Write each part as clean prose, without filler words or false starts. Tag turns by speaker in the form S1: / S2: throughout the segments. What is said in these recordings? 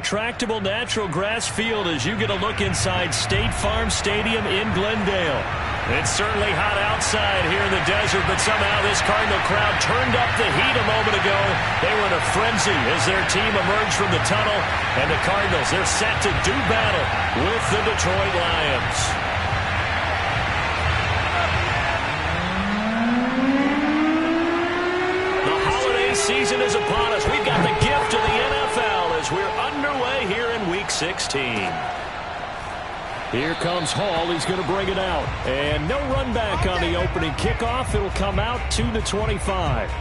S1: tractable natural grass field as you get a look inside State Farm Stadium in Glendale. It's certainly hot outside here in the desert, but somehow this Cardinal crowd turned up the heat a moment ago. They were in a frenzy as their team emerged from the tunnel, and the Cardinals, they're set to do battle with the Detroit Lions. The holiday season is upon us. We've got the gift of the NFL as we're underway here in Week 16. Here comes Hall. He's going to bring it out. And no run back on the opening kickoff. It'll come out to the 25.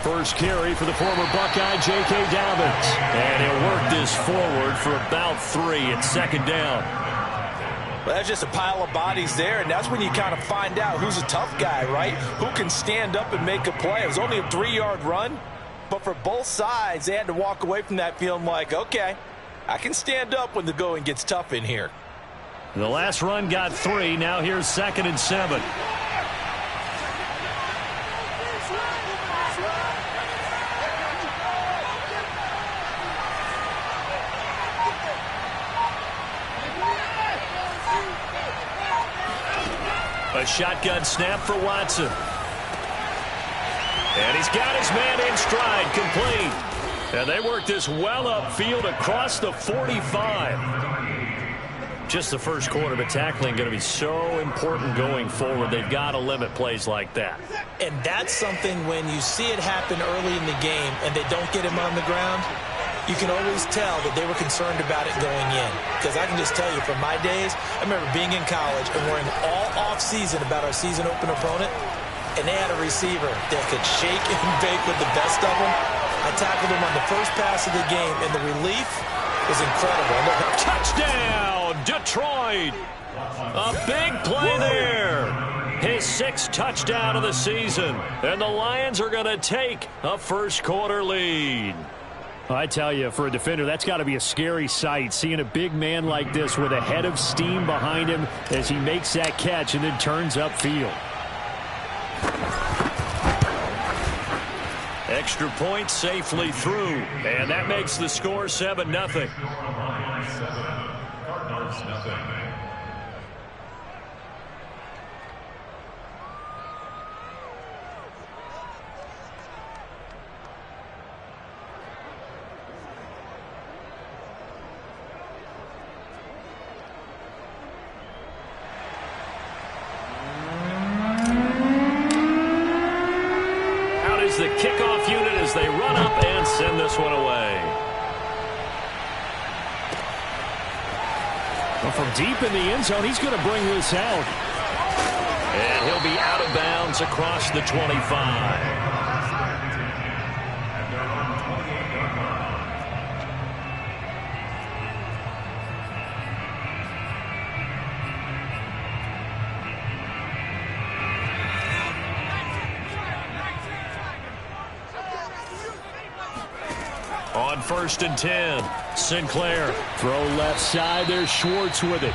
S1: First carry for the former Buckeye, J.K. Dobbins. And he'll work this forward for about 3. It's second down.
S2: Well, that's just a pile of bodies there, and that's when you kind of find out who's a tough guy, right? Who can stand up and make a play. It was only a 3-yard run, but for both sides, they had to walk away from that feeling like, okay, I can stand up when the going gets tough in here.
S1: The last run got 3. Now here's 2nd and 7. A shotgun snap for Watson. And he's got his man in stride, complete. And they work this well upfield across the 45. Just the first quarter, but tackling going to be so important going forward. They've got to limit plays like that.
S3: And that's something when you see it happen early in the game and they don't get him on the ground, you can always tell that they were concerned about it going in. Because I can just tell you from my days, I remember being in college and worrying all off-season about our season opener opponent, and they had a receiver that could shake and bake with the best of them. I tackled him on the first pass of the game, and the relief was incredible.
S1: Touchdown, Detroit! A big play there. His 6th touchdown of the season. And the Lions are going to take a first quarter lead. I tell you, for a defender, that's got to be a scary sight, seeing a big man like this with a head of steam behind him as he makes that catch and then turns upfield. Extra point safely through, and that makes the score 7-0.
S4: Cardinals, 0.
S1: The kickoff unit as they run up and send this one away. Well, from deep in the end zone, he's going to bring this out. And he'll be out of bounds across the 25. On 1st and 10, Sinclair. Throw left side. There's Schwartz with it.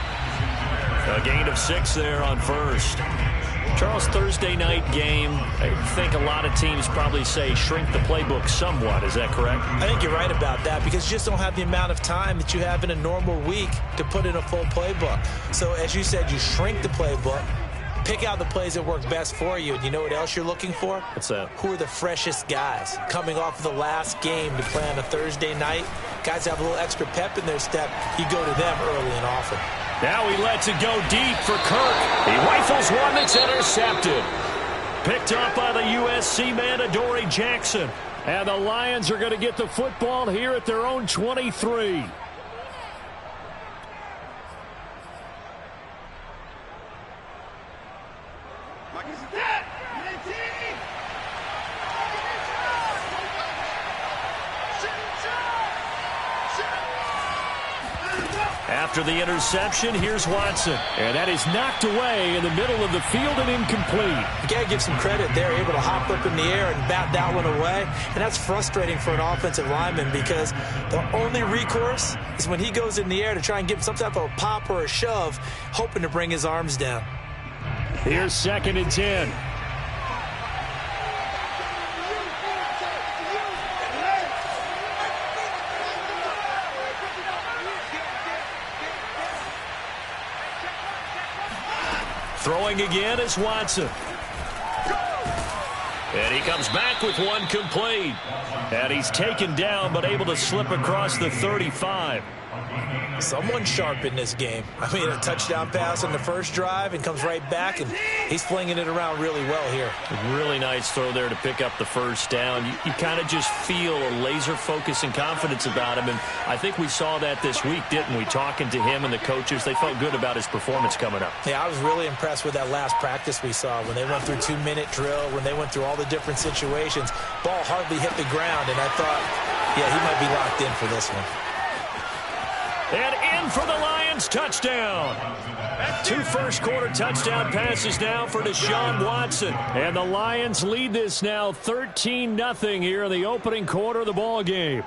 S1: A gain of 6 there on 1st. Charles, Thursday night game, I think a lot of teams probably say shrink the playbook somewhat. Is that correct?
S3: I think you're right about that because you just don't have the amount of time that you have in a normal week to put in a full playbook. So as you said, you shrink the playbook. Pick out the plays that work best for you. And you know what else you're looking for?
S1: What's that?
S3: Who are the freshest guys coming off of the last game to play on a Thursday night? Guys have a little extra pep in their step. You go to them early and often.
S1: Now he lets it go deep for Kirk. He rifles one that's intercepted. Picked up by the USC man, Adoree Jackson. And the Lions are going to get the football here at their own 23. After the interception, here's Watson. And that is knocked away in the middle of the field and incomplete.
S3: You got to give some credit. They're able to hop up in the air and bat that one away. And that's frustrating for an offensive lineman because the only recourse is when he goes in the air to try and give some type of a pop or a shove, hoping to bring his arms down.
S1: Here's 2nd and 10. Throwing again is Watson. And he comes back with one complete. And he's taken down but able to slip across the 35.
S3: Someone sharp in this game. I mean, a touchdown pass on the first drive and comes right back, and he's flinging it around really well here.
S1: A really nice throw there to pick up the first down. You kind of just feel a laser focus and confidence about him, and I think we saw that this week, didn't we? Talking to him and the coaches, they felt good about his performance coming up.
S3: Yeah, I was really impressed with that last practice we saw when they went through 2-minute drill, when they went through all the different situations. Ball hardly hit the ground, and I thought, yeah, he might be locked in for this one.
S1: And in for the Lions, touchdown. 2 first-quarter touchdown passes now for Deshaun Watson. And the Lions lead this now 13-0 here in the opening quarter of the ball game.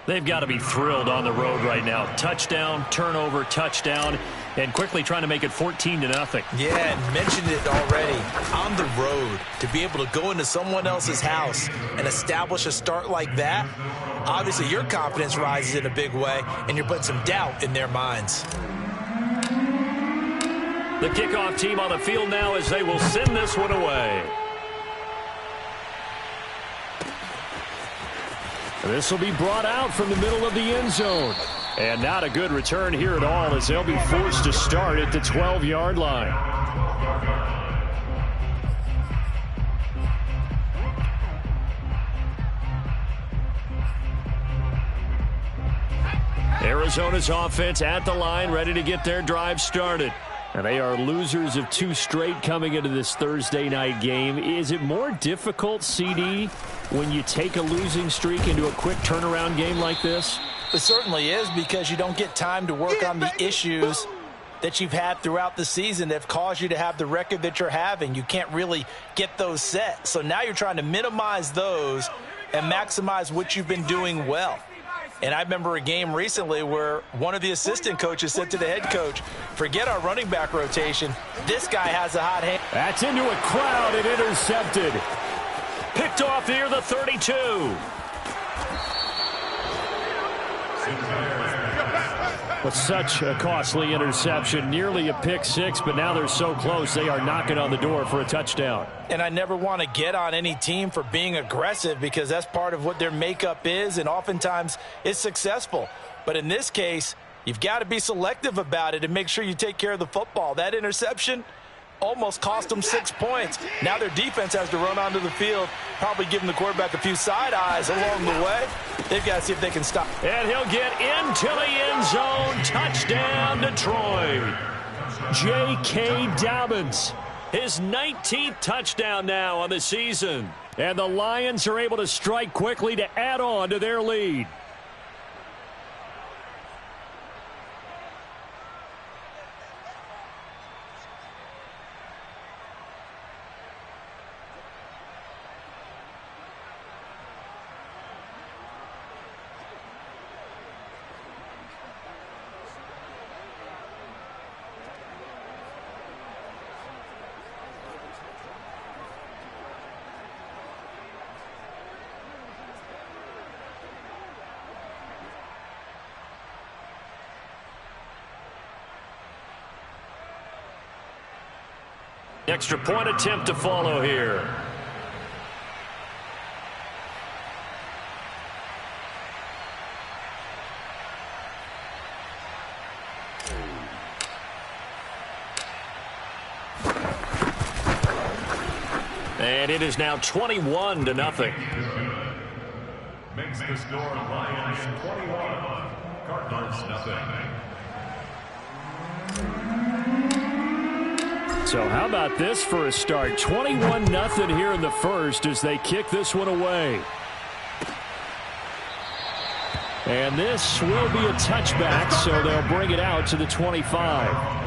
S1: They've got to be thrilled on the road right now. Touchdown, turnover, touchdown, and quickly trying to make it 14-0.
S3: Yeah, and mentioned it already. On the road, to be able to go into someone else's house and establish a start like that, obviously your confidence rises in a big way, and you're putting some doubt in their minds.
S1: The kickoff team on the field now as they will send this one away. This will be brought out from the middle of the end zone. And not a good return here at all as they'll be forced to start at the 12-yard line. Arizona's offense at the line, ready to get their drive started. And they are losers of 2 straight coming into this Thursday night game. Is it more difficult, CD, when you take a losing streak into a quick turnaround game like this?
S3: It certainly is, because you don't get time to work on the issues that you've had throughout the season that have caused you to have the record that you're having. You can't really get those set. So now you're trying to minimize those and maximize what you've been doing well. And I remember a game recently where one of the assistant coaches said to the head coach, forget our running back rotation. This guy has a hot hand.
S1: That's into a crowd and intercepted. Picked off near the 32. With such a costly interception, nearly a pick six, but now they're so close they are knocking on the door for a touchdown.
S3: And I never want to get on any team for being aggressive because that's part of what their makeup is, and oftentimes it's successful. But in this case, you've got to be selective about it and make sure you take care of the football. That interception almost cost them 6 points. Now their defense has to run onto the field, probably giving the quarterback a few side eyes along the way. They've got to see if they can stop.
S1: And he'll get into the end zone. Touchdown, Detroit. J.K. Dobbins, his 19th touchdown now on the season. And the Lions are able to strike quickly to add on to their lead. Extra point attempt to follow here. And it is now 21-0.
S4: Makes the score Lions 21, Cardinals 0.
S1: So how about this for a start? 21-0 here in the first as they kick this one away. And this will be a touchback, so they'll bring it out to the 25.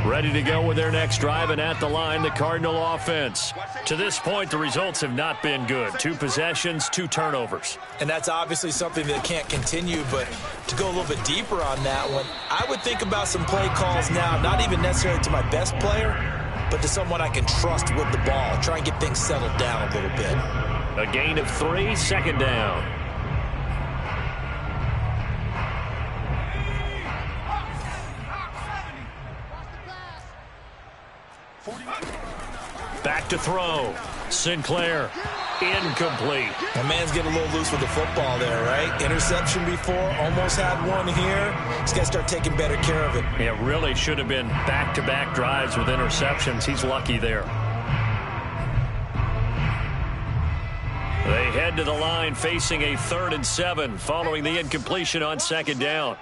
S1: Ready to go with their next drive, and at the line, the Cardinal offense. To this point, the results have not been good. 2 possessions, 2 turnovers.
S3: And that's obviously something that can't continue, but to go a little bit deeper on that one, I would think about some play calls now, not even necessarily to my best player, but to someone I can trust with the ball. Try and get things settled down a little bit.
S1: A gain of 3, second down. Back to throw. Sinclair. Incomplete.
S3: That man's getting a little loose with the football there, right? Interception before, almost had one here. He's got to start taking better care of it.
S1: It really should have been back-to-back drives with interceptions. He's lucky there. They head to the line facing a 3rd and 7 following the incompletion on second down.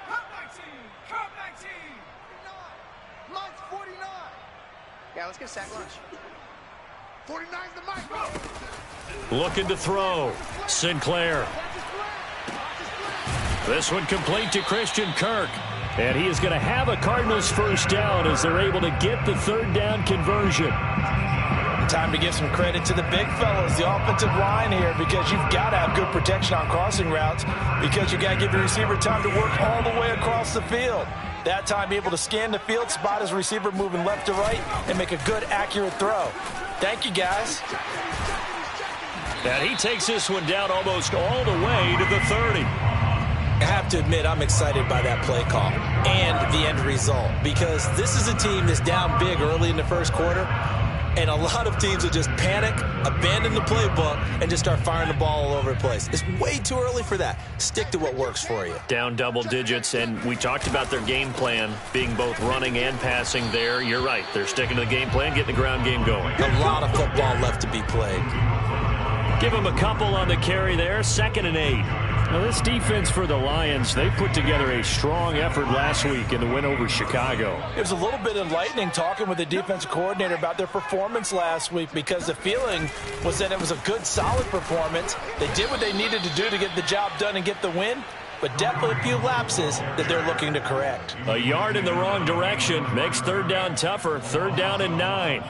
S5: Yeah, let's get a sack lunch. 49's the mic, bro.
S1: Looking to throw. Sinclair. This one complete to Christian Kirk. And he is going to have a Cardinals first down as they're able to get the 3rd down conversion.
S3: Time to give some credit to the big fellas, the offensive line here, because you've got to have good protection on crossing routes because you've got to give your receiver time to work all the way across the field. That time be able to scan the field, spot his receiver moving left to right, and make a good, accurate throw. Thank you, guys.
S1: And he takes this one down almost all the way to the 30.
S3: I have to admit, I'm excited by that play call and the end result because this is a team that's down big early in the first quarter, and a lot of teams will just panic, abandon the playbook, and just start firing the ball all over the place. It's way too early for that. Stick to what works for you.
S1: Down double digits, and we talked about their game plan being both running and passing there. You're right. They're sticking to the game plan, getting the ground game going.
S3: A lot of football left to be played.
S1: Give them a couple on the carry there, 2nd and 8. Now, this defense for the Lions, they put together a strong effort last week in the win over Chicago.
S3: It was a little bit enlightening talking with the defensive coordinator about their performance last week because the feeling was that it was a good, solid performance. They did what they needed to do to get the job done and get the win, but definitely a few lapses that they're looking to correct.
S1: A yard in the wrong direction makes 3rd down tougher. 3rd down and 9.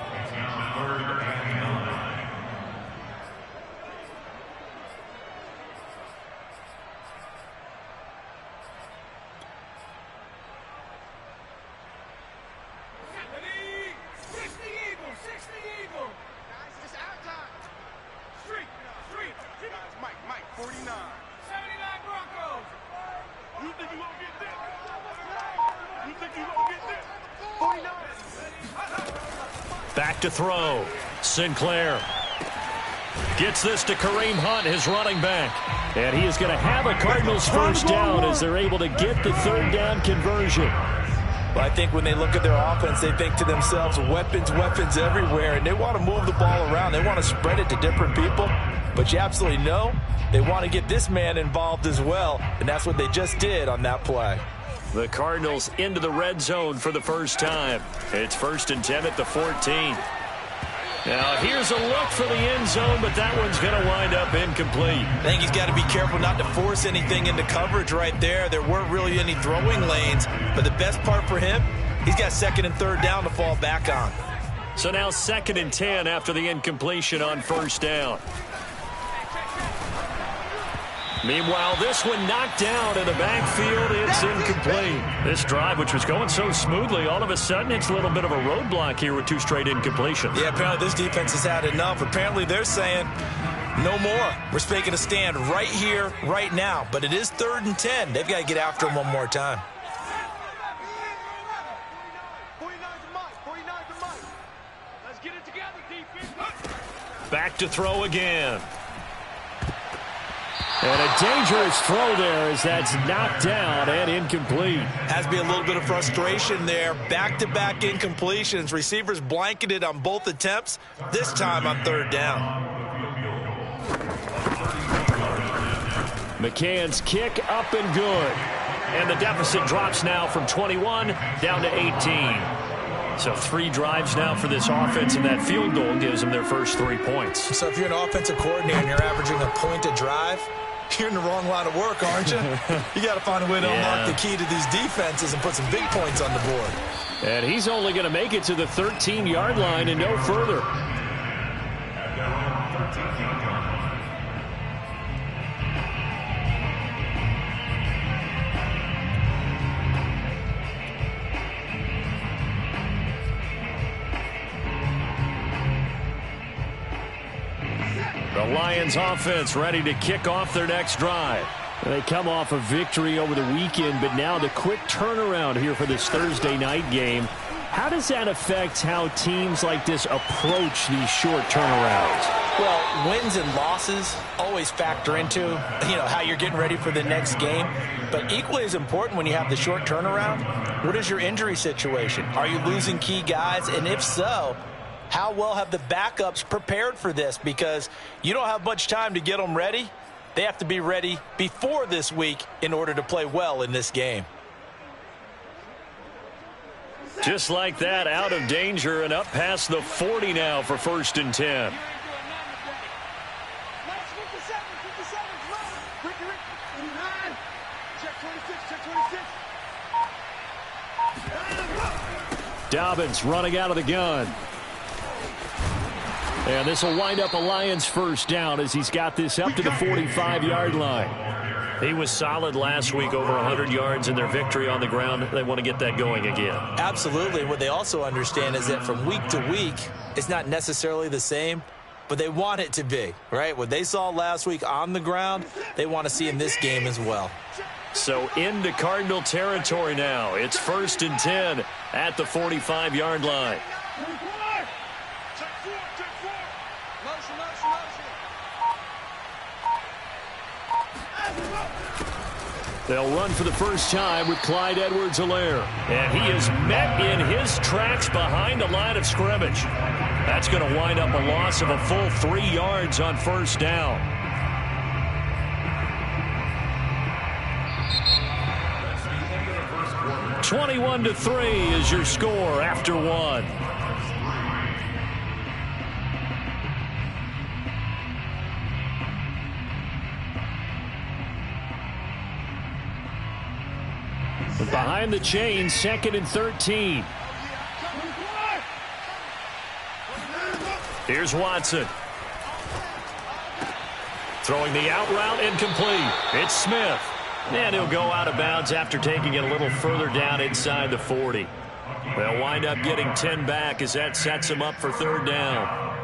S1: Back to throw. Sinclair gets this to Kareem Hunt, his running back. And he is going to have a Cardinals first down as they're able to get the 3rd down conversion.
S3: Well, I think when they look at their offense, they think to themselves, weapons, weapons everywhere, and they want to move the ball around. They want to spread it to different people. But you absolutely know they want to get this man involved as well, and that's what they just did on that play.
S1: The Cardinals into the red zone for the first time. It's 1st and 10 at the 14. Now, here's a look for the end zone, but that one's going to wind up incomplete.
S3: I think he's got to be careful not to force anything into coverage right there. There weren't really any throwing lanes, but the best part for him, he's got 2nd and 3rd down to fall back on.
S1: So now 2nd and 10 after the incompletion on 1st down. Meanwhile, this one knocked down in the backfield. It's incomplete. This drive, which was going so smoothly, all of a sudden it's a little bit of a roadblock here with 2 straight incompletions.
S3: Yeah, apparently this defense has had enough. Apparently they're saying no more. We're making a stand right here, right now. But it is 3rd and 10. They've got to get after him one more time.
S1: Back to throw again. And a dangerous throw there as that's knocked down and incomplete.
S3: Has to be a little bit of frustration there. Back-to-back incompletions. Receivers blanketed on both attempts, this time on third down.
S1: McCann's kick up and good. And the deficit drops now from 21 down to 18. So 3 drives now for this offense, and that field goal gives them their first 3 points.
S3: So if you're an offensive coordinator and you're averaging a point a drive, you're in the wrong line of work, aren't you? You got to find a way to unlock the key to these defenses and put some big points on the board.
S1: And he's only going to make it to the 13-yard line and no further. The Lions offense ready to kick off their next drive. They come off a victory over the weekend, but now the quick turnaround here for this Thursday night game. How does that affect how teams like this approach these short turnarounds?
S3: Well, wins and losses always factor into, how you're getting ready for the next game. But equally as important when you have the short turnaround, what is your injury situation? Are you losing key guys? And if so, how well have the backups prepared for this? Because you don't have much time to get them ready. They have to be ready before this week in order to play well in this game.
S1: Just like that, out of danger and up past the 40 now for 1st and 10. Dobbins running out of the gun. And this will wind up a Lions first down as he's got this up to the 45-yard line. He was solid last week, over 100 yards in their victory on the ground. They want to get that going again.
S3: Absolutely. What they also understand is that from week to week, it's not necessarily the same, but they want it to be, right? What they saw last week on the ground, they want to see in this game as well.
S1: So into Cardinal territory now. It's 1st and 10 at the 45-yard line. They'll run for the first time with Clyde Edwards-Helaire. And he is met in his tracks behind the line of scrimmage. That's going to wind up a loss of a full 3 yards on first down.
S4: That's
S1: 21-3 is your score after 1. Behind the chain, 2nd and 13. Here's Watson. Throwing the out route, incomplete. It's Smith. And he'll go out of bounds after taking it a little further down inside the 40. They'll wind up getting 10 back as that sets him up for 3rd down.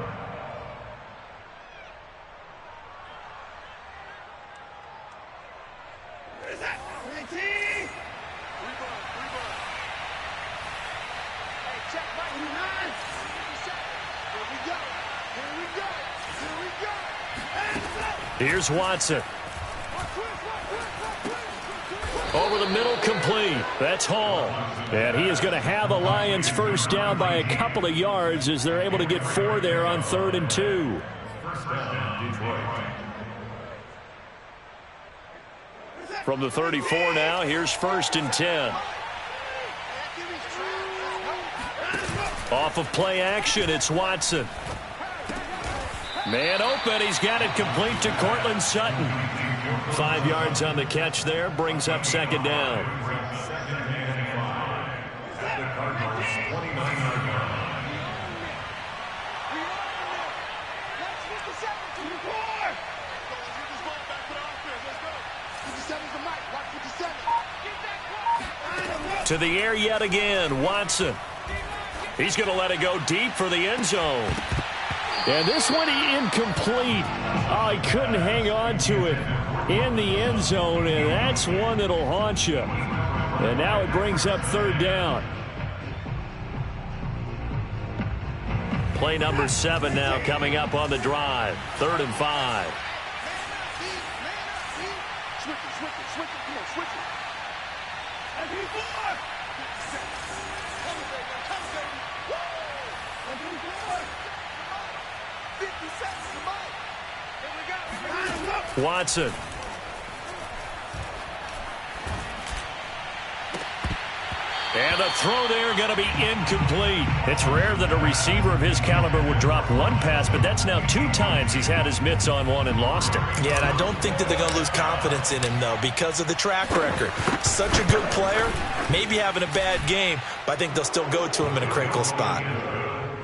S1: Here's Watson. Over the middle, complete. That's Hall. And he is going to have a Lions first down by a couple of yards as they're able to get 4 there on 3rd and 2. From the 34 now, here's 1st and 10. Off of play action, it's Watson. Man open, he's got it complete to Cortland Sutton. 5 yards on the catch there, brings up 2nd down. To the air yet again, Watson. He's going to let it go deep for the end zone. And this one incomplete. Oh, he couldn't hang on to it in the end zone, and that's one that'll haunt you. And now it brings up 3rd down. Play number 7 now coming up on the drive. 3rd and 5.
S5: Switch it. Come on, switch it. And he's gone. 50 seconds. Come on, baby. Woo! And he's gone. 50 seconds to Mike. And we got
S1: Watson. And the throw there going to be incomplete. It's rare that a receiver of his caliber would drop one pass, but that's now 2 times he's had his mitts on one and lost it.
S3: Yeah, and I don't think that they're going to lose confidence in him, though, because of the track record. Such a good player, maybe having a bad game, but I think they'll still go to him in a critical spot.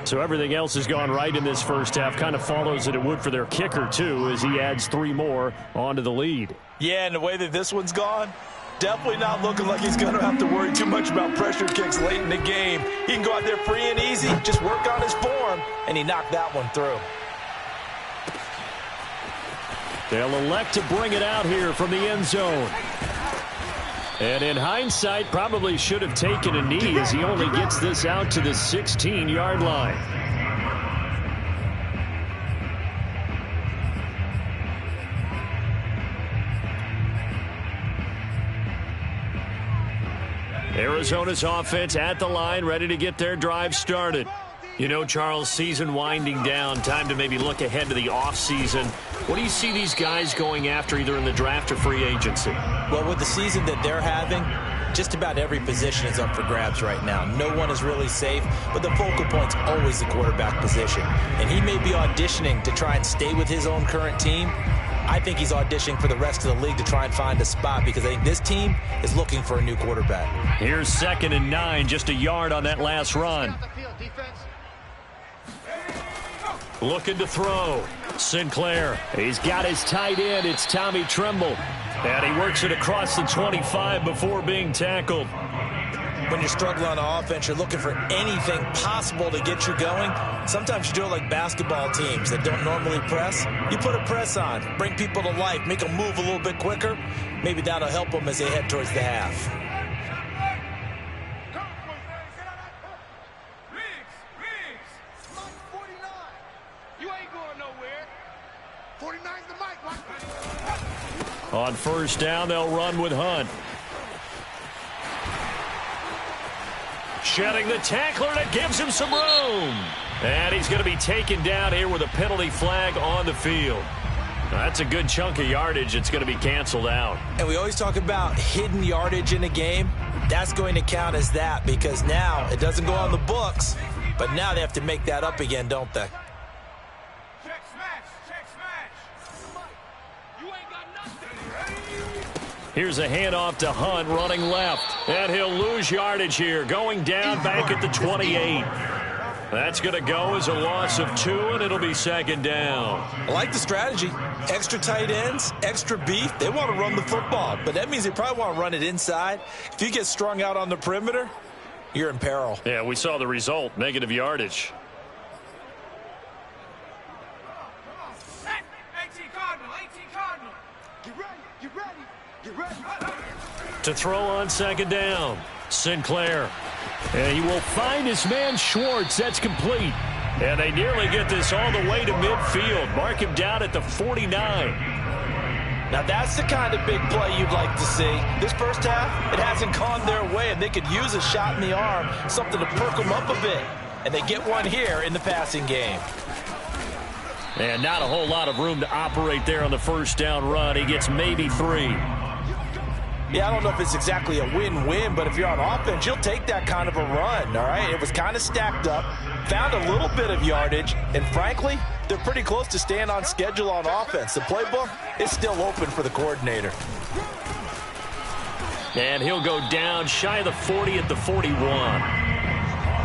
S1: So everything else has gone right in this first half. Kind of follows that it would for their kicker, too, as he adds 3 more onto the lead.
S3: Yeah, and the way that this one's gone, definitely not looking like he's going to have to worry too much about pressure kicks late in the game. He can go out there free and easy, just work on his form, and he knocked that one through.
S1: They'll elect to bring it out here from the end zone. And in hindsight, probably should have taken a knee as he only gets this out to the 16-yard line. Arizona's offense at the line, ready to get their drive started. You know, Charles, season winding down, time to maybe look ahead to the offseason. What do you see these guys going after either in the draft or free agency?
S3: Well, with the season that they're having, just about every position is up for grabs right now. No one is really safe, but the focal point's always the quarterback position. And he may be auditioning to try and stay with his own current team. I think he's auditioning for the rest of the league to try and find a spot because I think this team is looking for a new quarterback.
S1: Here's 2nd and 9, just a yard on that last run. Looking to throw. Sinclair. He's got his tight end. It's Tommy Tremble. And he works it across the 25 before being tackled.
S3: When you're struggling on offense, you're looking for anything possible to get you going. Sometimes you do it like basketball teams that don't normally press. You put a press on, bring people to life, make them move a little bit quicker. Maybe that'll help them as they head towards the half.
S1: On first down, they'll run with Hunt. Shedding the tackler, and it gives him some room. And he's going to be taken down here with a penalty flag on the field. That's a good chunk of yardage. It's going to be canceled out.
S3: And we always talk about hidden yardage in a game. That's going to count as that because now it doesn't go on the books, but now they have to make that up again, don't they?
S5: Check smash. You ain't got nothing.
S1: Here's a handoff to Hunt running left. And he'll lose yardage here, going down back at the 28. That's going to go as a loss of 2, and it'll be 2nd down.
S3: I like the strategy. Extra tight ends, extra beef. They want to run the football, but that means they probably want to run it inside. If you get strung out on the perimeter, you're in peril.
S1: Yeah, we saw the result, negative yardage.
S5: Get ready.
S1: To throw on 2nd down, Sinclair. And he will find his man Schwartz. That's complete. And they nearly get this all the way to midfield. Mark him down at the 49.
S2: Now that's the kind of big play you'd like to see. This first half, it hasn't gone their way, and they could use a shot in the arm, something to perk them up a bit. And they get one here in the passing game.
S1: And not a whole lot of room to operate there on the first down run. He gets maybe 3.
S2: Yeah, I don't know if it's exactly a win-win, but if you're on offense, you'll take that kind of a run, all right? It was kind of stacked up, found a little bit of yardage, and frankly, they're pretty close to staying on schedule on offense. The playbook is still open for the coordinator.
S1: And he'll go down shy of the 40 at the 41.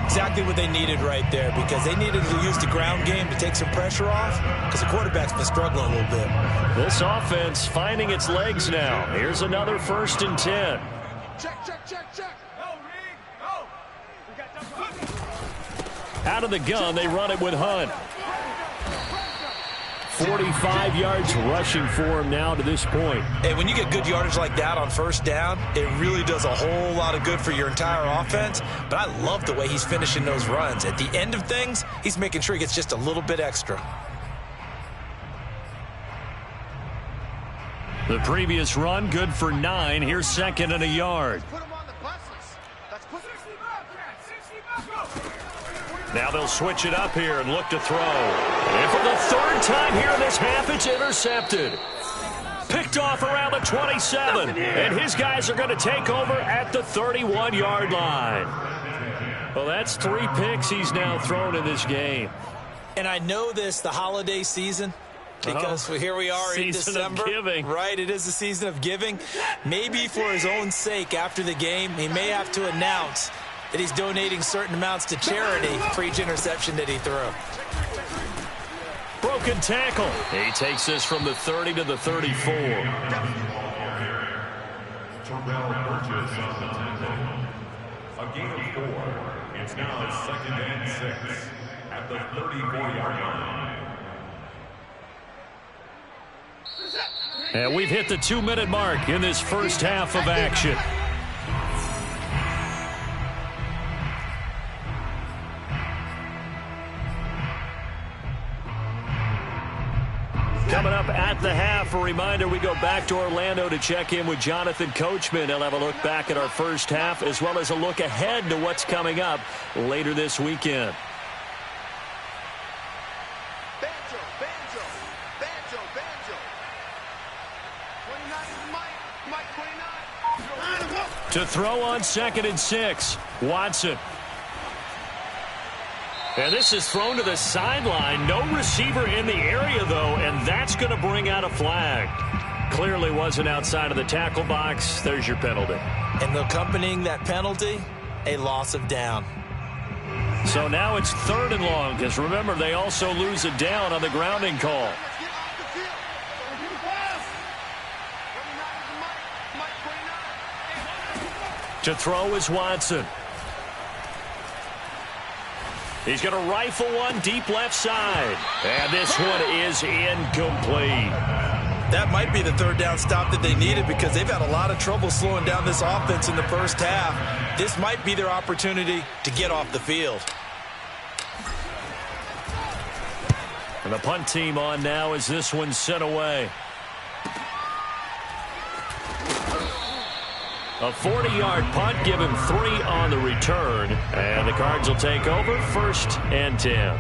S3: Exactly what they needed right there because they needed to use the ground game to take some pressure off because the quarterback's been struggling a little bit.
S1: This offense finding its legs now. Here's another 1st and 10.
S5: Check. Go, Reed, go. We got that.
S1: Out of the gun, they run it with Hunt. 45 yards rushing for him now to this point.
S3: Hey, when you get good yardage like that on first down, it really does a whole lot of good for your entire offense. But I love the way he's finishing those runs. At the end of things, he's making sure he gets just a little bit extra.
S1: The previous run, good for 9. Here's second and a yard.
S5: Put him on the buses. Let's put 60
S1: Now they'll switch it up here and look to throw. And for the third time here in this half, it's intercepted. Picked off around the 27. And his guys are going to take over at the 31-yard line. Well, that's 3 picks he's now thrown in this game.
S3: And I know this, the holiday season, because here we are in December.
S1: Season of giving.
S3: Right, it is the season of giving. Maybe for his own sake after the game, he may have to announce that he's donating certain amounts to charity for each interception that he threw.
S1: Broken tackle. He takes this from the 30 to the 34.
S4: A gain of 4. It's now 2nd and 6 at the 34-yard line.
S1: And we've hit the 2-minute mark in this first half of action. Coming up at the half, a reminder, we go back to Orlando to check in with Jonathan Coachman. He'll have a look back at our first half as well as a look ahead to what's coming up later this weekend.
S5: Banjo, banjo, banjo, banjo. 29 is Mike 29.
S1: To throw on 2nd and 6, Watson. And this is thrown to the sideline. No receiver in the area, though, and that's going to bring out a flag. Clearly wasn't outside of the tackle box. There's your penalty.
S3: And accompanying that penalty, a loss of down.
S1: So now it's 3rd and long, because remember, they also lose a down on the grounding call.
S5: Let's get off the field. 29 is Mike 29.
S1: To throw is Watson. He's going to rifle one deep left side. And this one is incomplete.
S3: That might be the 3rd down stop that they needed because they've had a lot of trouble slowing down this offense in the first half. This might be their opportunity to get off the field.
S1: And the punt team on now as this one's sent away. A 40-yard punt, give him 3 on the return. And the Cards will take over 1st and 10.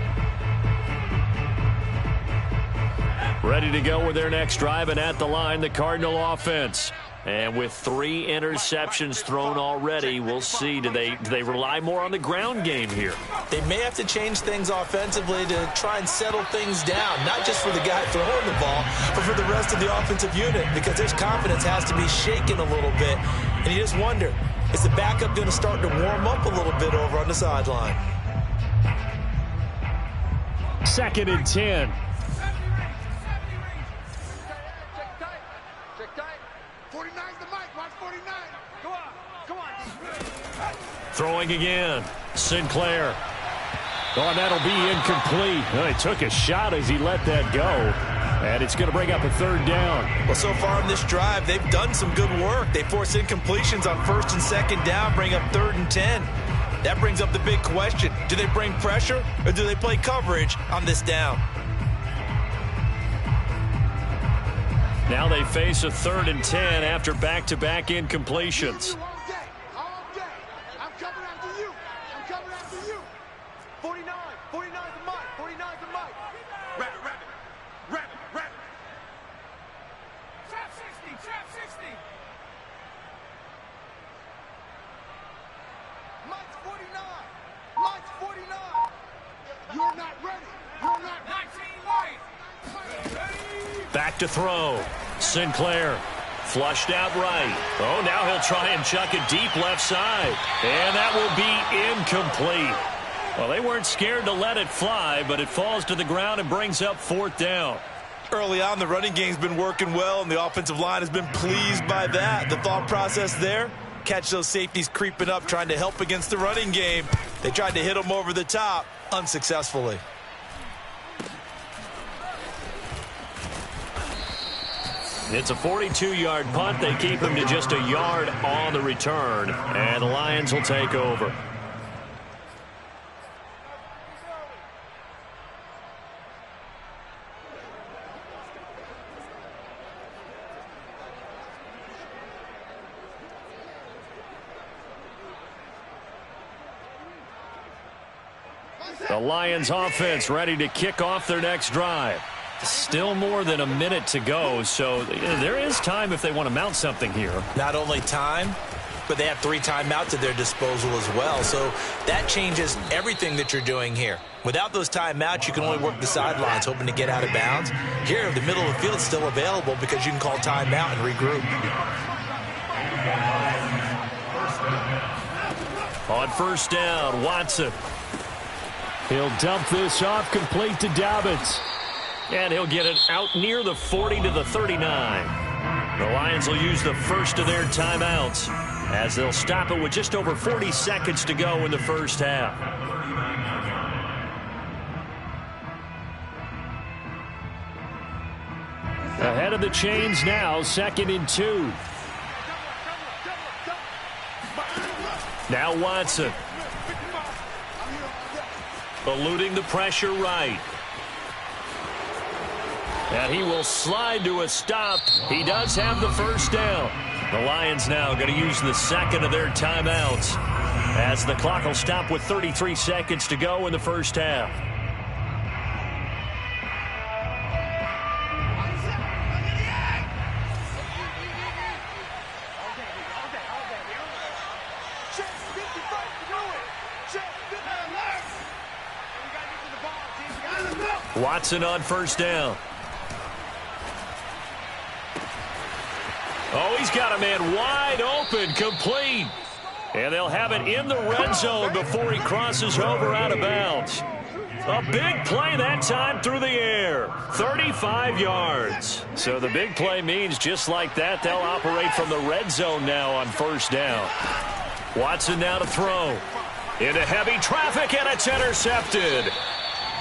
S1: Ready to go with their next drive, and at the line, the Cardinal offense. And with 3 interceptions thrown already, we'll see. Do they rely more on the ground game here?
S3: They may have to change things offensively to try and settle things down, not just for the guy throwing the ball, but for the rest of the offensive unit, because their confidence has to be shaken a little bit. And you just wonder, is the backup going to start to warm up a little bit over on the sideline?
S1: 2nd and 10.
S5: Check tight. 49's the Mike. Watch 49. Come on.
S1: Throwing again. Sinclair. Oh, and that'll be incomplete. Well, he took a shot as he let that go. And it's going to bring up a 3rd down.
S3: Well, so far in this drive, they've done some good work. They force incompletions on 1st and 2nd down, bring up 3rd and 10. That brings up the big question. Do they bring pressure or do they play coverage on this down?
S1: Now they face a 3rd and 10 after back-to-back incompletions.
S5: All day. I'm coming after you. 49's the Mike. 49's the Mike. Rabbit. Trap 60. Mike's 49. You're not ready.
S1: Back to throw. Sinclair. Flushed out right. Oh, now he'll try and chuck it deep left side. And that will be incomplete. Well, they weren't scared to let it fly, but it falls to the ground and brings up 4th down.
S3: Early on, the running game's been working well, and the offensive line has been pleased by that. The thought process there, catch those safeties creeping up, trying to help against the running game. They tried to hit them over the top, unsuccessfully.
S1: It's a 42-yard punt. They keep him to just a yard on the return, and the Lions will take over. The Lions offense ready to kick off their next drive. Still more than a minute to go, so there is time if they want to mount something here.
S3: Not only time, but they have 3 timeouts at their disposal as well. So that changes everything that you're doing here. Without those timeouts, you can only work the sidelines, hoping to get out of bounds. Here, the middle of the field is still available because you can call timeout and regroup.
S1: On first down, Watson. He'll dump this off, complete to Dobbins. And he'll get it out near the 40 to the 39. The Lions will use the first of their timeouts as they'll stop it with just over 40 seconds to go in the first half. Ahead of the chains now, 2nd and 2. Now Watson. Eluding the pressure right. And he will slide to a stop. He does have the first down. The Lions now going to use the second of their timeouts as the clock will stop with 33 seconds to go in the first half. Watson on first down. Oh, he's got a man wide open, complete. And they'll have it in the red zone before he crosses over out of bounds. A big play that time through the air. 35 yards. So the big play means just like that, they'll operate from the red zone now on first down. Watson now to throw. Into heavy traffic, and it's intercepted.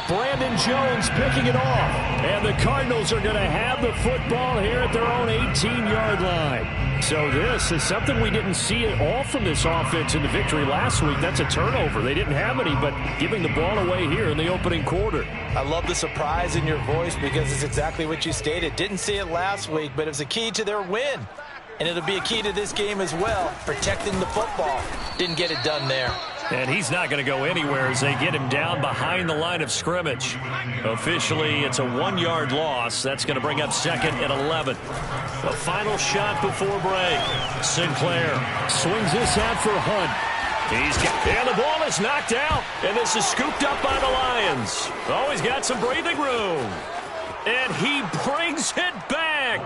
S1: Brandon Jones picking it off. And the Cardinals are going to have the football here at their own 18-yard line. So this is something we didn't see at all from this offense in the victory last week. That's a turnover. They didn't have any, but giving the ball away here in the opening quarter.
S3: I love the surprise in your voice because it's exactly what you stated. Didn't see it last week, but it was a key to their win. And it'll be a key to this game as well, protecting the football. Didn't get it done there.
S1: And he's not going to go anywhere as they get him down behind the line of scrimmage. Officially, it's a 1-yard loss. That's going to bring up 2nd and 11. The final shot before break. Sinclair swings this out for Hunt. And the ball is knocked out, and this is scooped up by the Lions. Oh, he's got some breathing room. And he brings it back.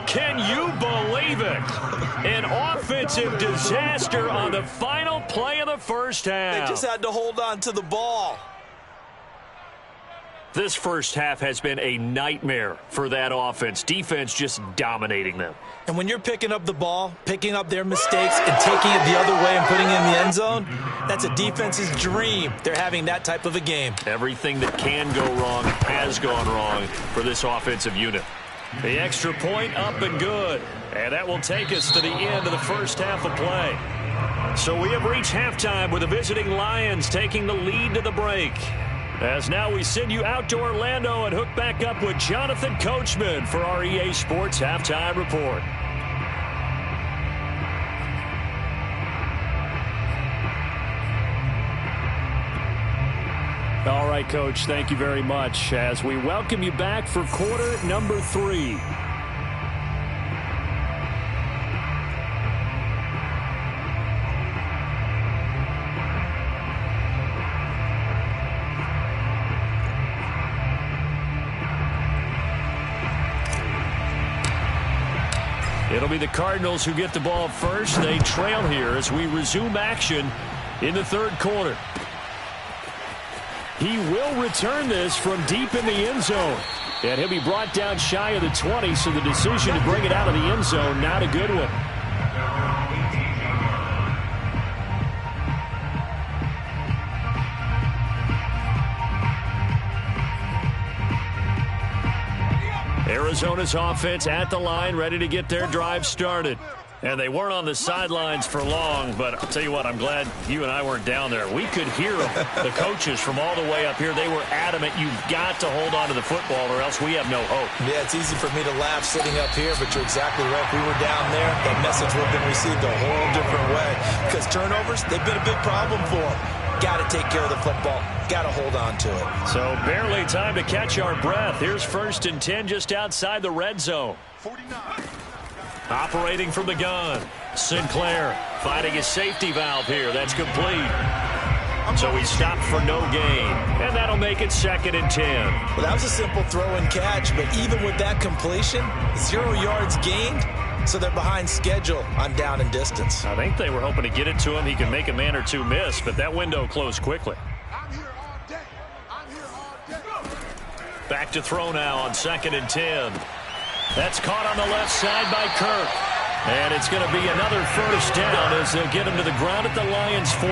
S1: Can you believe it? An offensive disaster on the final play of the first half.
S3: They just had to hold on to the ball.
S1: This first half has been a nightmare for that offense. Defense just dominating them.
S3: And when you're picking up the ball, picking up their mistakes, and taking it the other way and putting it in the end zone, that's a defense's dream. They're having that type of a game.
S1: Everything that can go wrong has gone wrong for this offensive unit. The extra point up and good. And that will take us to the end of the first half of play. So we have reached halftime with the visiting Lions taking the lead to the break. As now we send you out to Orlando and hook back up with Jonathan Coachman for our EA Sports Halftime Report. All right, Coach, thank you very much as we welcome you back for quarter number 3. It'll be the Cardinals who get the ball first. They trail here as we resume action in the third quarter. He will return this from deep in the end zone. And he'll be brought down shy of the 20, so the decision to bring it out of the end zone, not a good one. Arizona's offense at the line, ready to get their drive started. And they weren't on the sidelines for long, but I'll tell you what, I'm glad you and I weren't down there. We could hear the coaches from all the way up here. They were adamant, you've got to hold on to the football or else we have no hope.
S3: Yeah, it's easy for me to laugh sitting up here, but you're exactly right. If we were down there, that message would have been received a whole different way. Because turnovers, they've been a big problem for them. got to take care of the football. Got to hold on to it.
S1: So barely time to catch our breath. Here's 1st and 10 just outside the red zone.
S5: 49.
S1: Operating from the gun. Sinclair finding his safety valve here. That's complete. So he stopped for no gain. And that'll make it 2nd and 10.
S3: Well, that was a simple throw and catch, but even with that completion, 0 yards gained, so they're behind schedule on down and distance.
S1: I think they were hoping to get it to him. He can make a man or two miss, but that window closed quickly.
S5: I'm here all day. I'm here all day.
S1: Back to throw now on 2nd and 10. That's caught on the left side by Kirk. And it's going to be another first down as they'll get him to the ground at the Lions' 14.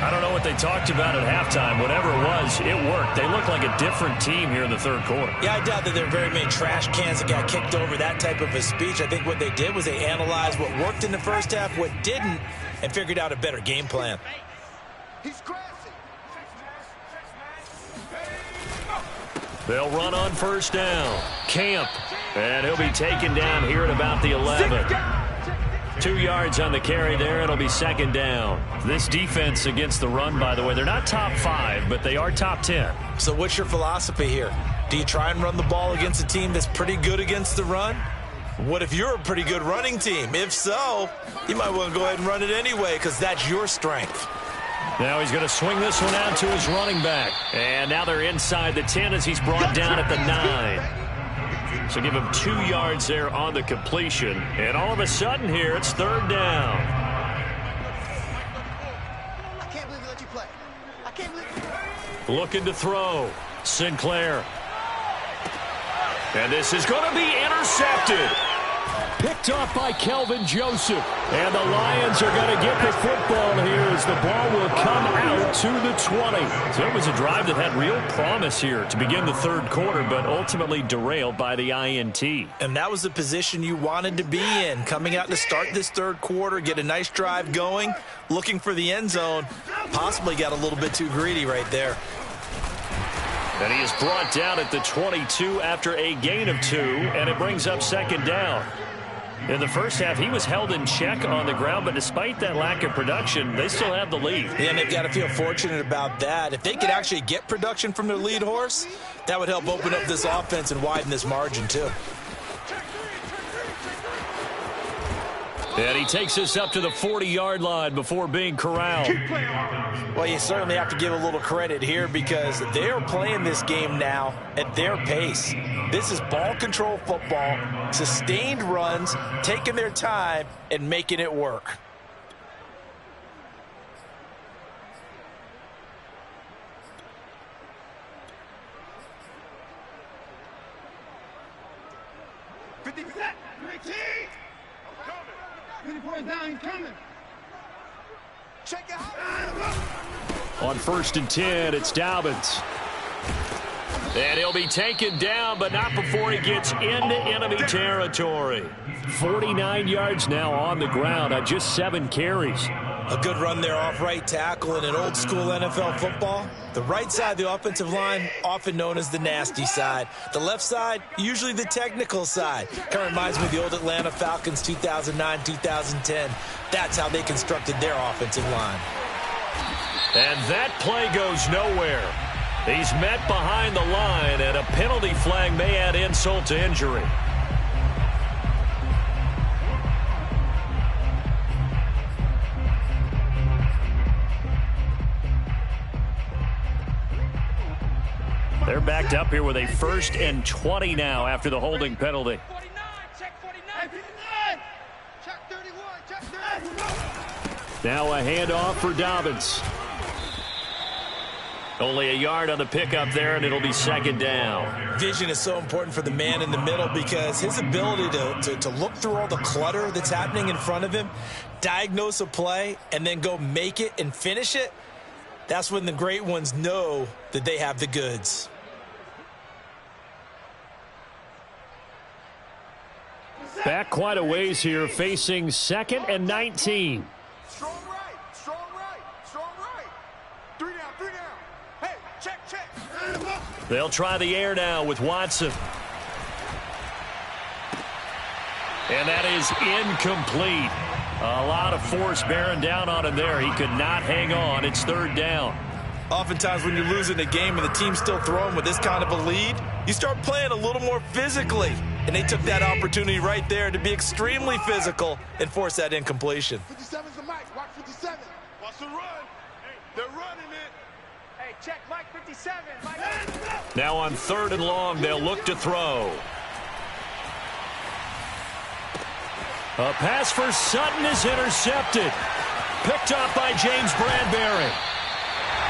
S1: I don't know what they talked about at halftime. Whatever it was, it worked. They look like a different team here in the 3rd quarter.
S3: Yeah, I doubt that there are very many trash cans that got kicked over, that type of a speech. I think what they did was they analyzed what worked in the first half, what didn't, and figured out a better game plan.
S5: He's crazy.
S1: They'll run on 1st down. Camp. And he'll be taken down here at about the 11. 2 yards on the carry there. It'll be 2nd down. This defense against the run, by the way, they're not top 5, but they are top 10.
S3: So what's your philosophy here? Do you try and run the ball against a team that's pretty good against the run? What if you're a pretty good running team? If so, you might want to go ahead and run it anyway because that's your strength.
S1: Now he's going to swing this one out to his running back. And now they're inside the 10 as he's brought down at the 9. So give him 2 yards there on the completion. And all of a sudden here, it's 3rd down.
S5: I can't believe you let you play. I can't believe you.
S1: Looking to throw. Sinclair. And this is going to be intercepted. Picked off by Kelvin Joseph. And the Lions are going to get the football here as the ball will come out to the 20. So it was a drive that had real promise here to begin the 3rd quarter, but ultimately derailed by the INT.
S3: And that was the position you wanted to be in, coming out to start this 3rd quarter, get a nice drive going, looking for the end zone. Possibly got a little bit too greedy right there.
S1: And he is brought down at the 22 after a gain of 2, and it brings up 2nd down. In the first half, he was held in check on the ground, but despite that lack of production, they still have the lead.
S3: Yeah, and they've got to feel fortunate about that. If they could actually get production from their lead horse, that would help open up this offense and widen this margin, too.
S1: And he takes us up to the 40-yard line before being corralled.
S2: Well, you certainly have to give a little credit here because they're playing this game now at their pace. This is ball control football, sustained runs, taking their time and making it work.
S5: Check it out.
S1: On 1st and 10, it's Dobbins. And he'll be taken down, but not before he gets into enemy territory. 49 yards now on the ground on just 7 carries.
S3: A good run there off right tackle in an old-school NFL football. The right side of the offensive line, often known as the nasty side. The left side, usually the technical side. Kind of reminds me of the old Atlanta Falcons 2009-2010. That's how they constructed their offensive line.
S1: And that play goes nowhere. He's met behind the line, and a penalty flag may add insult to injury. They're backed up here with a 1st and 20 now after the holding penalty.
S5: 49, check 49. Check 31, check 31.
S1: Now a handoff for Dobbins. Only a yard on the pickup there, and it'll be 2nd down.
S3: Vision is so important for the man in the middle because his ability to look through all the clutter that's happening in front of him, diagnose a play, and then go make it and finish it, that's when the great ones know that they have the goods.
S5: Back quite a ways here, facing 2nd and 19. Strong right, strong right, strong right. 3 down, 3 down. Hey, check, check.
S1: They'll try the air now with Watson. And that is incomplete. A lot of force bearing down on him there. He could not hang on. It's third down.
S2: Oftentimes when you're losing a game and the team's still throwing with this kind of a lead, you start playing a little more physically. And they took that opportunity right there to be extremely physical and force that incompletion.
S5: 57's the mic. Watch 57. Watch the run. Hey, they're running it. Hey, check Mike 57. Mike.
S1: Now on third and long, they'll look to throw. A pass for Sutton is intercepted. Picked up by James Bradbury.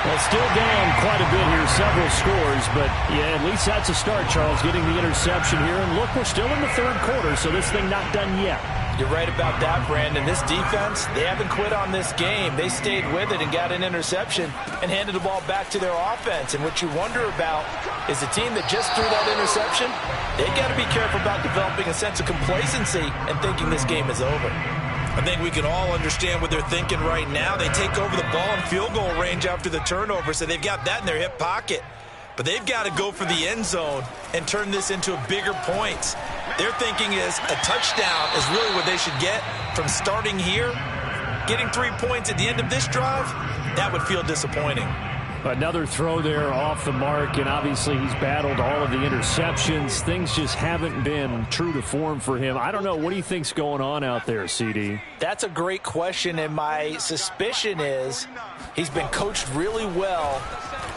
S6: Well, still down quite a bit here, several scores, but yeah, at least that's a start, Charles, getting the interception here. And look, we're still in the third quarter, so this thing not done yet.
S3: You're right about that, Brandon. This defense, they haven't quit on this game. They stayed with it and got an interception and handed the ball back to their offense. And what you wonder about is the team that just threw that interception, they've got to be careful about developing a sense of complacency and thinking this game is over.
S2: I think we can all understand what they're thinking right now. They take over the ball in field goal range after the turnover, so they've got that in their hip pocket. But they've got to go for the end zone and turn this into bigger points. Their thinking is a touchdown is really what they should get from starting here. Getting 3 points at the end of this drive, that would feel disappointing.
S6: Another throw there off the mark, and obviously he's battled all of the interceptions. Things just haven't been true to form for him. I don't know. What do you think's going on out there, CD?
S3: That's a great question, and my suspicion is he's been coached really well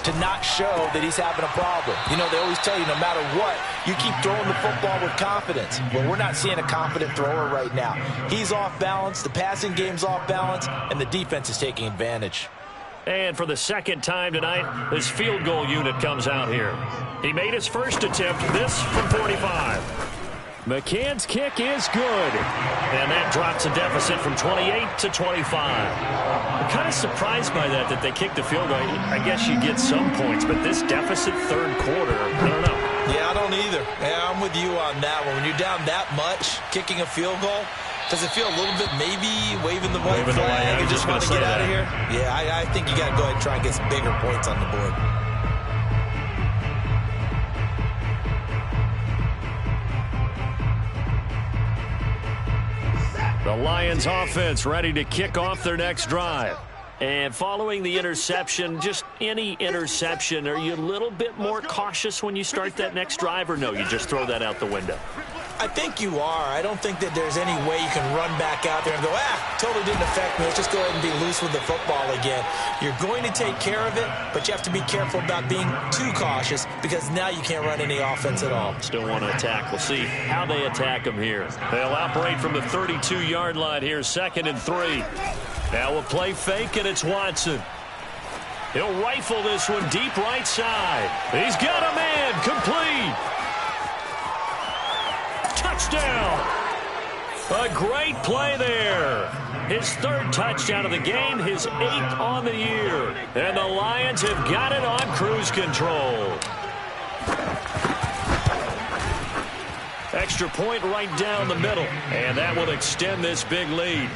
S3: to not show that he's having a problem. You know, they always tell you no matter what, you keep throwing the football with confidence. Well, we're not seeing a confident thrower right now. He's off balance, the passing game's off balance, and the defense is taking advantage.
S1: And for the second time tonight, this field goal unit comes out here. He made his first attempt, this from 45.
S6: McCann's kick is good.
S1: And that drops a deficit from 28 to 25. I'm kind of surprised by that they kicked the field goal. I guess you get some points, but this deficit third quarter, I don't know.
S2: Yeah, I don't either. Yeah, I'm with you on that one. When you're down that much, kicking a field goal, does it feel a little bit maybe waving the white flag and just want to get out of here? Yeah, I think you got to go ahead and try and get some bigger points on the board.
S1: The Lions offense ready to kick off their next drive. And following the interception, just any interception, are you a little bit more cautious when you start that next drive, or no, you just throw that out the window?
S3: I think you are. I don't think that there's any way you can run back out there and go, totally didn't affect me. Let's just go ahead and be loose with the football again. You're going to take care of it, but you have to be careful about being too cautious because now you can't run any offense at all.
S1: Still want to attack. We'll see how they attack them here. They'll operate from the 32-yard line here, 2nd and 3. Now a play fake, and it's Watson. He'll rifle this one deep right side. He's got a man, complete. Touchdown. A great play there. His 3rd touchdown of the game, his 8th on the year. And the Lions have got it on cruise control. Extra point right down the middle. And that will extend this big lead.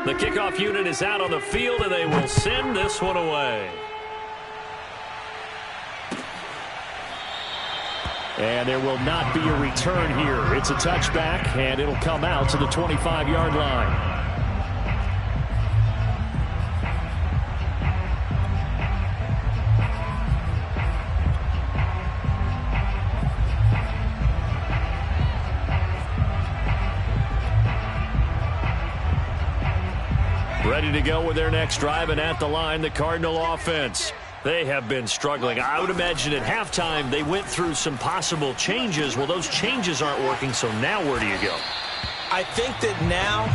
S1: The kickoff unit is out on the field, and they will send this one away.
S6: And there will not be a return here. It's a touchback, and it'll come out to the 25-yard line.
S1: Ready to go with their next drive, and at the line, the Cardinal offense. They have been struggling. I would imagine at halftime they went through some possible changes. Well, those changes aren't working, so now where do you go?
S3: I think that now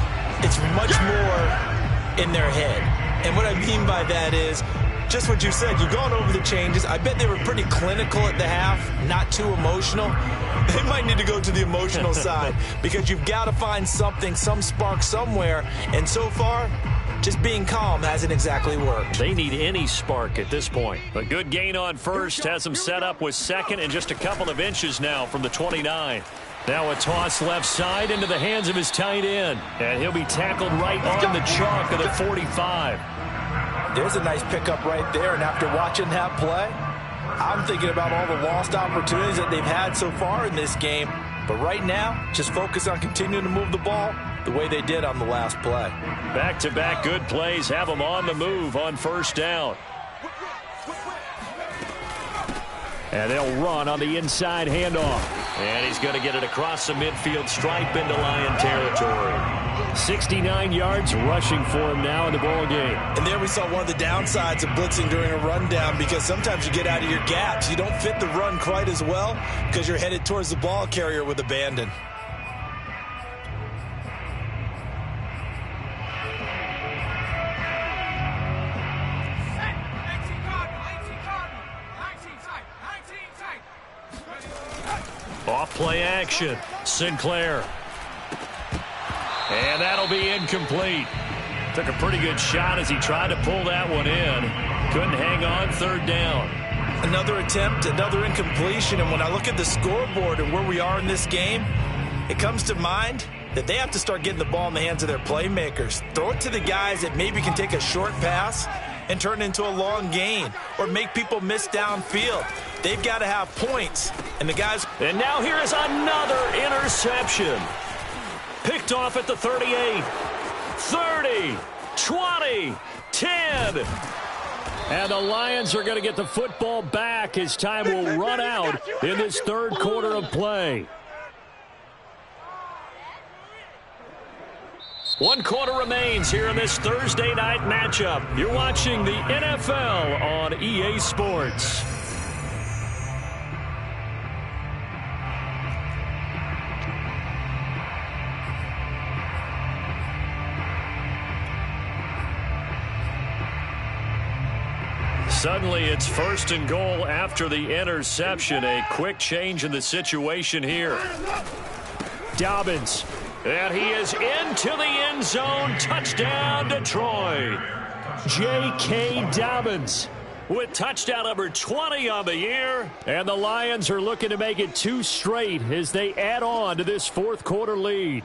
S3: it's much more in their head. And what I mean by that is just what you said. You've gone over the changes. I bet they were pretty clinical at the half, not too emotional. They might need to go to the emotional side because you've got to find something, some spark somewhere. And so far, Just being calm hasn't exactly worked.
S1: They need any spark at this point. A good gain on first has them set up with second and just a couple of inches now from the 29. Now a toss left side into the hands of his tight end. And he'll be tackled right on the chalk of the 45.
S2: There's a nice pickup right there, and after watching that play, I'm thinking about all the lost opportunities that they've had so far in this game. But right now, just focus on continuing to move the ball the way they did on the last play.
S1: Back-to-back good plays have them on the move on first down. And they'll run on the inside handoff. And he's going to get it across the midfield stripe into Lion territory. 69 yards rushing for him now in the ball game.
S3: And there we saw one of the downsides of blitzing during a rundown, because sometimes you get out of your gaps. You don't fit the run quite as well because you're headed towards the ball carrier with abandon.
S1: Off play action. Sinclair. And that'll be incomplete. Took a pretty good shot as he tried to pull that one in. Couldn't hang on, third down.
S3: Another attempt, another incompletion. And when I look at the scoreboard and where we are in this game, it comes to mind that they have to start getting the ball in the hands of their playmakers. Throw it to the guys that maybe can take a short pass and turn it into a long gain, or make people miss downfield. They've got to have points. And the guys...
S1: And now here is another interception. Picked off at the 38, 30, 20, 10. And the Lions are going to get the football back as time will run out in this third quarter of play. 1 quarter remains here in this Thursday night matchup. You're watching the NFL on EA Sports. Suddenly, it's first and goal after the interception. A quick change in the situation here. Dobbins. And he is into the end zone. Touchdown, Detroit. J.K. Dobbins with touchdown number 20 on the year. And the Lions are looking to make it 2 straight as they add on to this fourth quarter lead.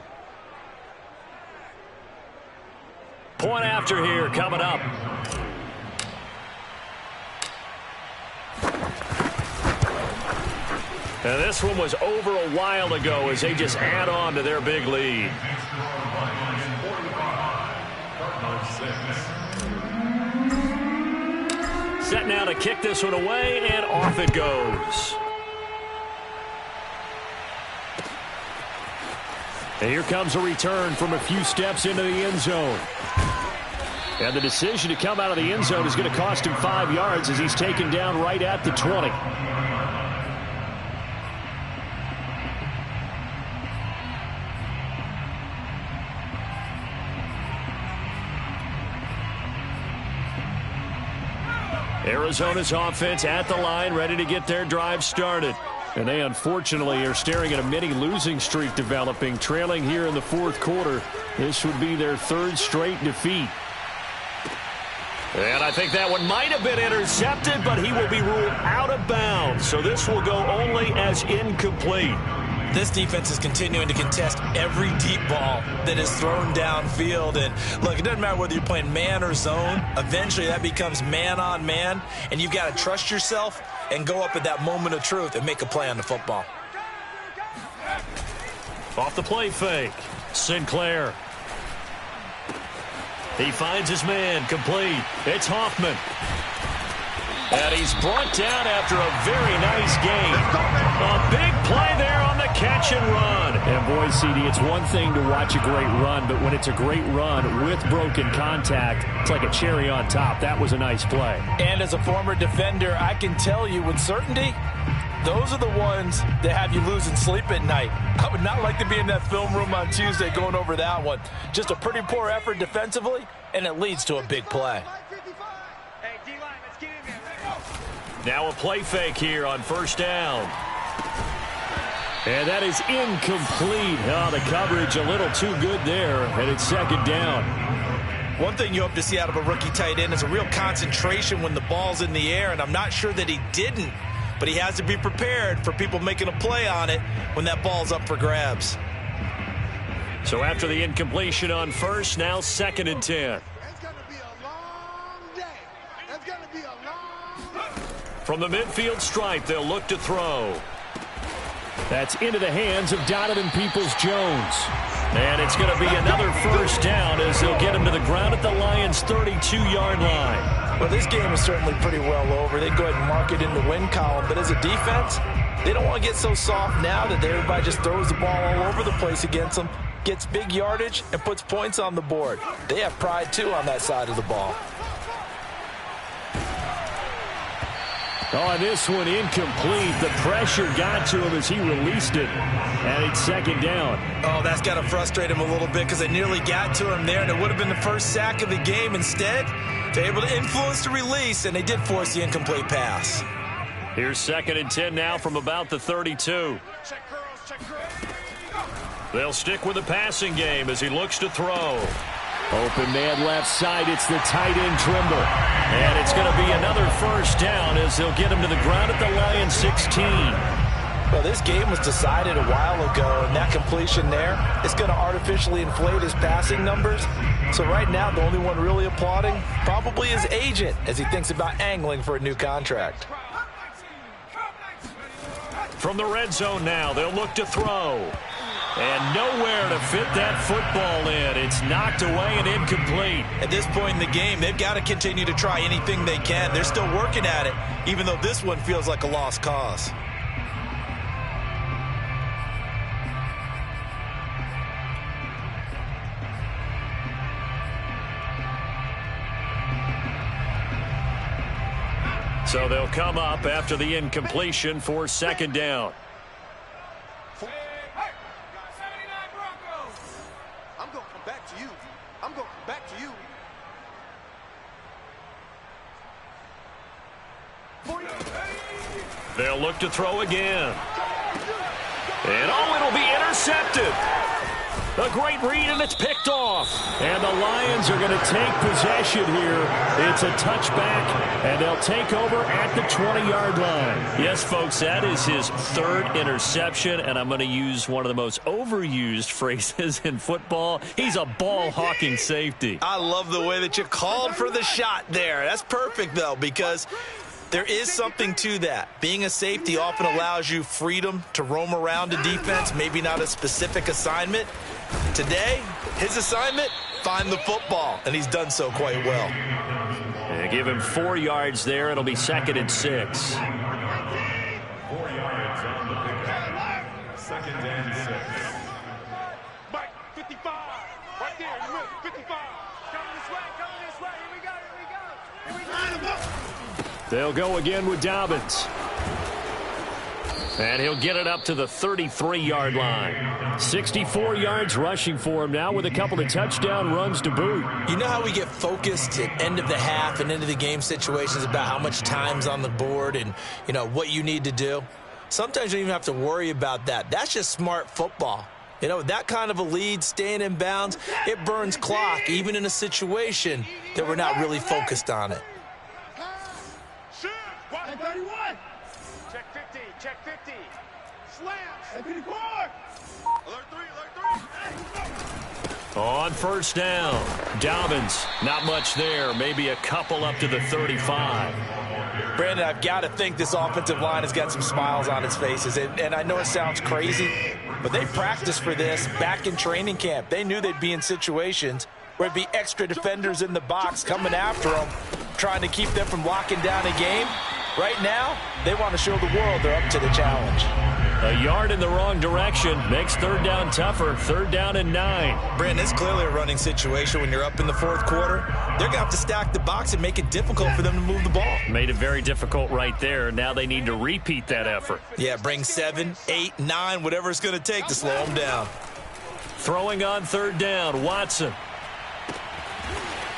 S1: Point after here coming up. And this one was over a while ago as they just add on to their big lead. Set now to kick this one away, and off it goes. And here comes a return from a few steps into the end zone. And the decision to come out of the end zone is going to cost him 5 yards as he's taken down right at the 20. Arizona's offense at the line, ready to get their drive started. And they unfortunately are staring at a mini losing streak developing, trailing here in the fourth quarter. This would be their 3rd straight defeat. And I think that one might have been intercepted, but he will be ruled out of bounds. So this will go only as incomplete.
S3: This defense is continuing to contest every deep ball that is thrown downfield. And look, it doesn't matter whether you're playing man or zone. Eventually that becomes man on man, and you've got to trust yourself and go up at that moment of truth and make a play on the football.
S1: Off the play fake. Sinclair. He finds his man, complete. It's Hoffman. And he's brought down after a very nice gain. A big play there on the catch and run.
S6: And boy, CD, it's one thing to watch a great run, but when it's a great run with broken contact, it's like a cherry on top. That was a nice play.
S3: And as a former defender, I can tell you with certainty, those are the ones that have you losing sleep at night. I would not like to be in that film room on Tuesday going over that one. Just a pretty poor effort defensively, and it leads to a big play.
S1: Now a play fake here on first down.
S6: And that is incomplete. Oh, the coverage a little too good there, and it's second down.
S3: One thing you hope to see out of a rookie tight end is a real concentration when the ball's in the air, and I'm not sure that he didn't, but he has to be prepared for people making a play on it when that ball's up for grabs.
S1: So after the incompletion on first, now 2nd and 10.
S5: It's going to be a long day. It's going to be a long day.
S1: From the midfield stripe, they'll look to throw.
S6: That's into the hands of Donovan Peoples-Jones. And it's going to be another first down as they'll get him to the ground at the Lions' 32-yard line.
S2: Well, this game is certainly pretty well over. They can go ahead and mark it in the win column. But as a defense, they don't want to get so soft now that everybody just throws the ball all over the place against them, gets big yardage, and puts points on the board. They have pride, too, on that side of the ball.
S6: Oh, this one incomplete. The pressure got to him as he released it. And it's 2nd down.
S3: Oh, that's got to frustrate him a little bit because they nearly got to him there, and it would have been the first sack of the game. Instead, they're able to influence the release, and they did force the incomplete pass.
S1: Here's 2nd and 10 now from about the 32.
S5: Check girls, check girls.
S1: They'll stick with the passing game as he looks to throw.
S6: Open man left side. It's the tight end Trimble.
S1: And it's going to be another first down as they'll get him to the ground at the Lions' 16.
S2: Well, this game was decided a while ago, and that completion there is going to artificially inflate his passing numbers. So right now, the only one really applauding probably his agent as he thinks about angling for a new contract.
S1: From the red zone now, they'll look to throw. And nowhere to fit that football in. It's knocked away and incomplete.
S3: At this point in the game, they've got to continue to try anything they can. They're still working at it, even though this one feels like a lost cause.
S1: So they'll come up after the incompletion for 2nd down.
S5: I'm going to come back to you. I'm going to come back to you.
S1: They'll look to throw again. And oh, it'll be intercepted. A great read, and it's picked off. And the Lions are going to take possession here. It's a touchback, and they'll take over at the 20-yard line. Yes, folks, that is his 3rd interception, and I'm going to use one of the most overused phrases in football. He's a ball-hawking safety.
S3: I love the way that you called for the shot there. That's perfect, though, because there is something to that. Being a safety often allows you freedom to roam around a defense, maybe not a specific assignment. Today, his assignment, find the football, and he's done so quite well.
S1: They give him 4 yards there. It'll be 2nd and 6.
S4: 4 yards on the pickup. 2nd and 6.
S5: Mike, 55. Right there, you with 55. Coming this way. Here we go.
S6: They'll go again with Dobbins.
S1: And he'll get it up to the 33-yard line.
S6: 64 yards rushing for him now with a couple of touchdown runs to boot.
S3: You know how we get focused at end of the half and into the game situations about how much time's on the board and, you know, what you need to do? Sometimes you don't even have to worry about that. That's just smart football. You know, with that kind of a lead, staying in bounds, it burns clock, even in a situation that we're not really focused on it.
S5: Shoot. 31. Check 50. Check 50. Slams. Alert 3.
S1: On first down, Dobbins, not much there, maybe a couple up to the 35.
S2: Brandon, I've got to think this offensive line has got some smiles on its faces. And I know it sounds crazy, but they practiced for this back in training camp. They knew they'd be in situations where it'd be extra defenders in the box coming after them, trying to keep them from locking down a game. Right now, they want to show the world they're up to the challenge.
S1: A yard in the wrong direction makes 3rd down tougher. 3rd down and 9.
S3: Brandon, it's clearly a running situation when you're up in the 4th quarter. They're going to have to stack the box and make it difficult for them to move the ball.
S1: Made it very difficult right there. Now they need to repeat that effort.
S3: Yeah, bring 7, 8, 9, whatever it's going to take to slow them down.
S1: Throwing on 3rd down, Watson.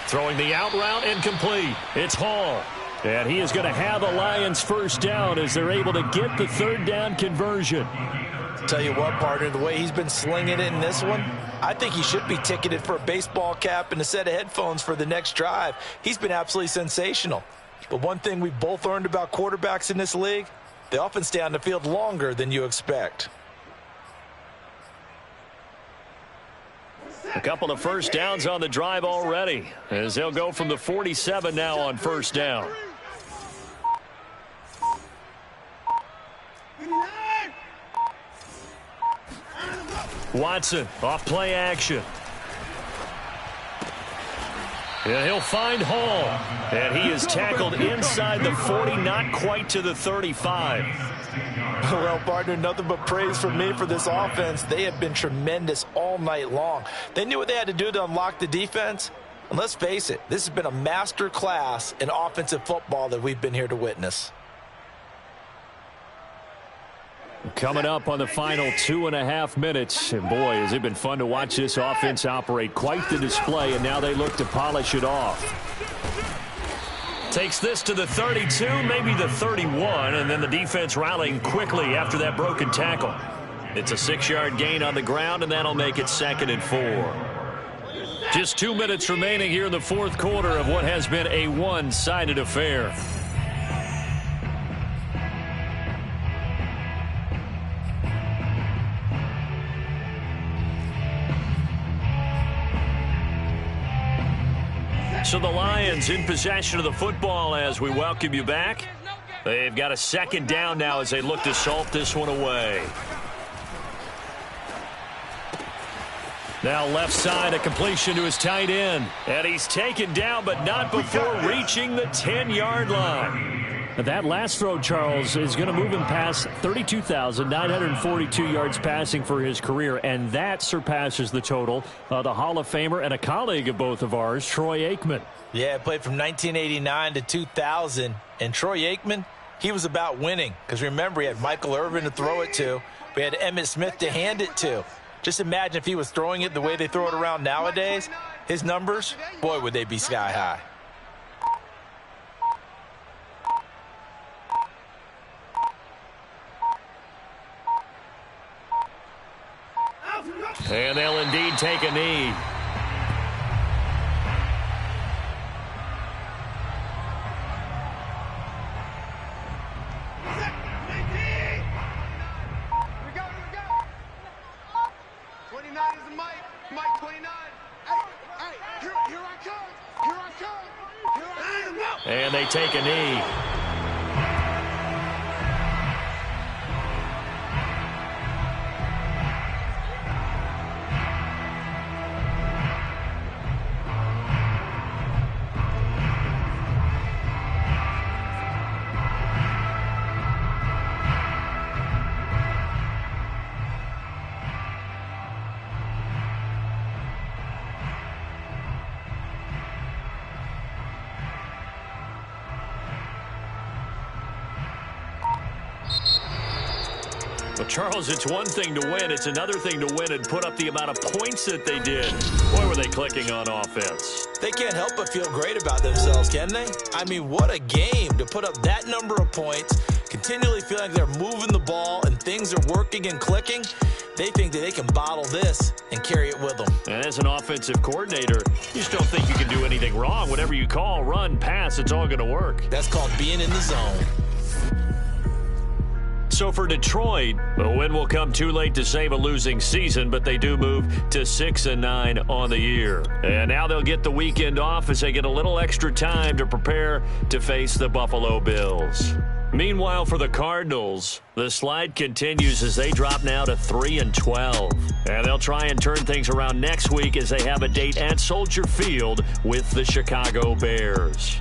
S1: Throwing the out route, incomplete. It's Hall. And he is going to have a Lions first down as they're able to get the 3rd down conversion.
S3: Tell you what, partner, the way he's been slinging it in this one, I think he should be ticketed for a baseball cap and a set of headphones for the next drive. He's been absolutely sensational. But one thing we've both learned about quarterbacks in this league, they often stay on the field longer than you expect.
S1: A couple of first downs on the drive already, as they'll go from the 47 now on first down. Watson off play action. And he'll find Hall. And he is tackled inside the 40, not quite to the 35.
S3: Well, partner, nothing but praise from me for this offense. They have been tremendous all night long. They knew what they had to do to unlock the defense. And let's face it, this has been a master class in offensive football that we've been here to witness.
S6: Coming up on the final 2.5 minutes. And boy, has it been fun to watch this offense operate. Quite the display, and now they look to polish it off.
S1: Takes this to the 32, maybe the 31, and then the defense rallying quickly after that broken tackle. It's a 6-yard gain on the ground, and that'll make it 2nd and 4. Just 2 minutes remaining here in the fourth quarter of what has been a one-sided affair. So the Lions in possession of the football as we welcome you back. They've got a 2nd down now as they look to salt this one away. Now left side, a completion to his tight end. And he's taken down, but not before reaching the 10-yard line.
S6: That last throw, Charles, is going to move him past 32,942 yards passing for his career, and that surpasses the total of the Hall of Famer and a colleague of both of ours, Troy Aikman.
S3: Yeah, played from 1989 to 2000, and Troy Aikman, he was about winning. Because remember, he had Michael Irvin to throw it to. We had Emmitt Smith to hand it to. Just imagine if he was throwing it the way they throw it around nowadays. His numbers, boy, would they be sky high.
S1: And they'll indeed take a knee. And they take a knee. Well, Charles, it's one thing to win. It's another thing to win and put up the amount of points that they did. Boy, were they clicking on offense.
S3: They can't help but feel great about themselves, can they? I mean, what a game to put up that number of points, continually feeling like they're moving the ball and things are working and clicking. They think that they can bottle this and carry it with them.
S1: And as an offensive coordinator, you just don't think you can do anything wrong. Whatever you call, run, pass, it's all going to work.
S3: That's called being in the zone.
S1: So for Detroit, a win will come too late to save a losing season, but they do move to 6-9 on the year. And now they'll get the weekend off as they get a little extra time to prepare to face the Buffalo Bills. Meanwhile, for the Cardinals, the slide continues as they drop now to 3-12. And they'll try and turn things around next week as they have a date at Soldier Field with the Chicago Bears.